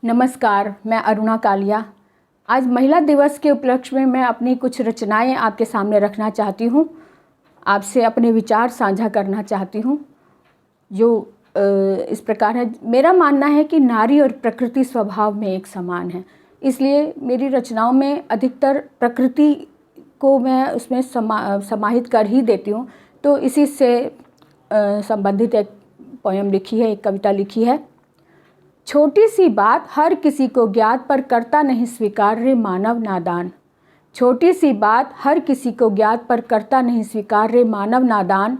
नमस्कार, मैं अरुणा कालिया। आज महिला दिवस के उपलक्ष्य में मैं अपनी कुछ रचनाएं आपके सामने रखना चाहती हूं। आपसे अपने विचार साझा करना चाहती हूं जो इस प्रकार है। मेरा मानना है कि नारी और प्रकृति स्वभाव में एक समान है, इसलिए मेरी रचनाओं में अधिकतर प्रकृति को मैं उसमें समाहित कर ही देती हूँ। तो इसी से संबंधित एक पोयम लिखी है, एक कविता लिखी है। छोटी सी बात हर किसी को ज्ञात पर करता नहीं स्वीकार रे मानव नादान। छोटी सी बात हर किसी को ज्ञात पर करता नहीं स्वीकार रे मानव नादान।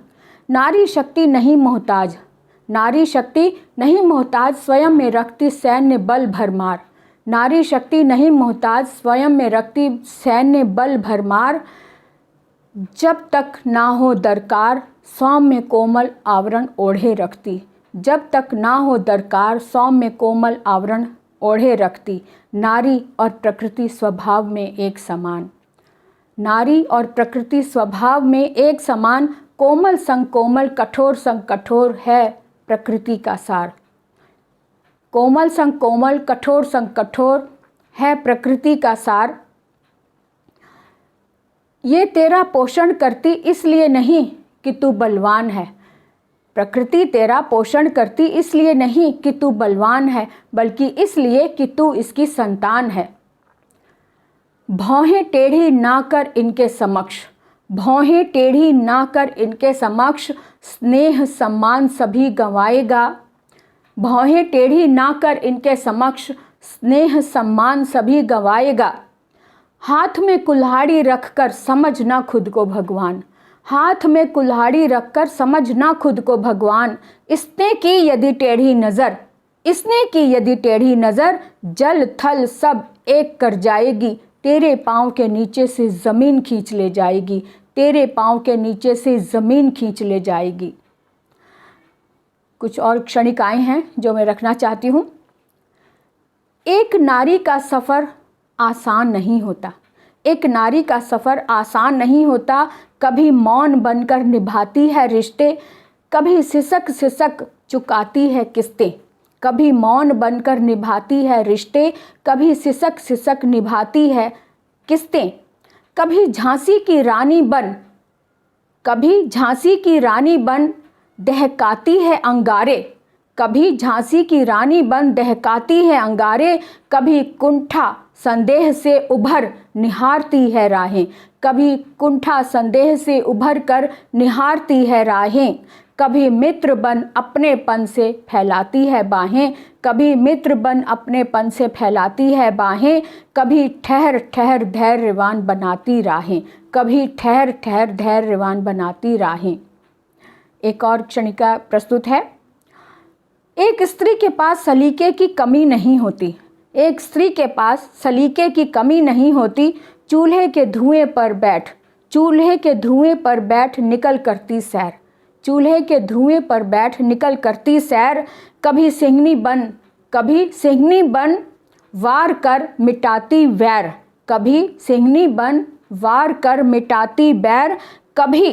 नारी शक्ति नहीं मोहताज, नारी शक्ति नहीं मोहताज, स्वयं में रखती सैन्य बल भरमार। नारी शक्ति नहीं मोहताज, स्वयं में रखती सैन्य बल भरमार। जब तक ना हो दरकार सौम्य कोमल आवरण ओढ़े रखती। जब तक ना हो दरकार सौम्य कोमल आवरण ओढ़े रखती। नारी और प्रकृति स्वभाव में एक समान। नारी और प्रकृति स्वभाव में एक समान, कोमल संग कोमल कठोर संग कठोर है प्रकृति का सार। कोमल संग कोमल कठोर संग कठोर है प्रकृति का सार। ये तेरा पोषण करती इसलिए नहीं कि तू बलवान है। प्रकृति तेरा पोषण करती इसलिए नहीं कि तू बलवान है, बल्कि इसलिए कि तू इसकी संतान है। भौहें टेढ़ी ना कर इनके समक्ष, भौहें टेढ़ी ना कर इनके समक्ष, स्नेह सम्मान सभी गंवाएगा। भौहें टेढ़ी ना कर इनके समक्ष, स्नेह सम्मान सभी गंवाएगा। हाथ में कुल्हाड़ी रखकर समझना खुद को भगवान। हाथ में कुल्हाड़ी रखकर समझना खुद को भगवान। इसने की यदि टेढ़ी नज़र, इसने की यदि टेढ़ी नज़र, जल थल सब एक कर जाएगी। तेरे पाँव के नीचे से ज़मीन खींच ले जाएगी। तेरे पाँव के नीचे से ज़मीन खींच ले जाएगी। कुछ और क्षणिकाएँ हैं जो मैं रखना चाहती हूँ। एक नारी का सफ़र आसान नहीं होता। एक नारी का सफ़र आसान नहीं होता। कभी मौन बनकर निभाती है रिश्ते, कभी सिसक सिसक चुकाती है किस्तें। कभी मौन बनकर निभाती है रिश्ते, कभी सिसक सिसक निभाती है किस्तें। कभी झांसी की रानी बन, कभी झांसी की रानी बन दहकाती है अंगारे। कभी झांसी की रानी बन दहकाती है अंगारे। कभी कुंठा संदेह से उभर निहारती है राहें। कभी कुंठा संदेह से उभर कर निहारती है राहें। कभी मित्र बन अपनेपन से फैलाती है बाहें। कभी मित्र बन अपनेपन से फैलाती है बाहें। कभी ठहर ठहर धैर्यवान बनाती राहें। कभी ठहर ठहर धैर्यवान बनाती राहें। एक और क्षणिका प्रस्तुत है। एक स्त्री के पास सलीके की कमी नहीं होती। एक स्त्री के पास सलीके की कमी नहीं होती। चूल्हे के धुएं पर बैठ, चूल्हे के धुएं पर बैठ निकल करती सैर। चूल्हे के धुएं पर बैठ निकल करती सैर। कभी सिंहनी बन, कभी सिंहनी बन वार कर मिटाती वैर। कभी सिंहनी बन वार कर मिटाती बैर। कभी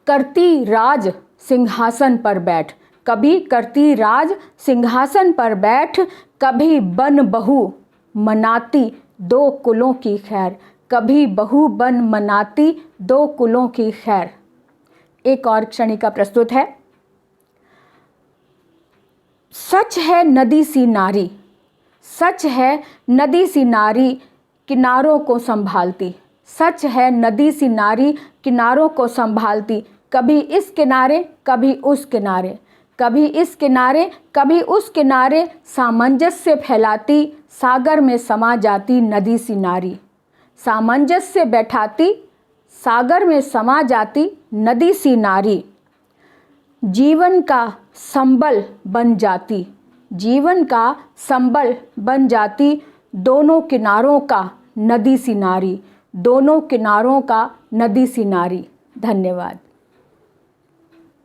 करती राज सिंहासन पर बैठ, कभी करती राज सिंहासन पर बैठ। कभी बन बहू मनाती दो कुलों की खैर। कभी बहू बन मनाती दो कुलों की खैर। एक और क्षणिका प्रस्तुत है। सच है नदी सी नारी, सच है नदी सी नारी किनारों को संभालती। सच है नदी सी नारी किनारों को संभालती। कभी इस किनारे कभी उस किनारे, कभी इस किनारे कभी उस किनारे, सामंजस्य फैलाती सागर में समा जाती नदी सी नारी। सामंजस्य बैठाती सागर में समा जाती नदी सी नारी। जीवन का संबल बन जाती, जीवन का संबल बन जाती दोनों किनारों का नदी सी नारी। दोनों किनारों का नदी सी नारी। धन्यवाद।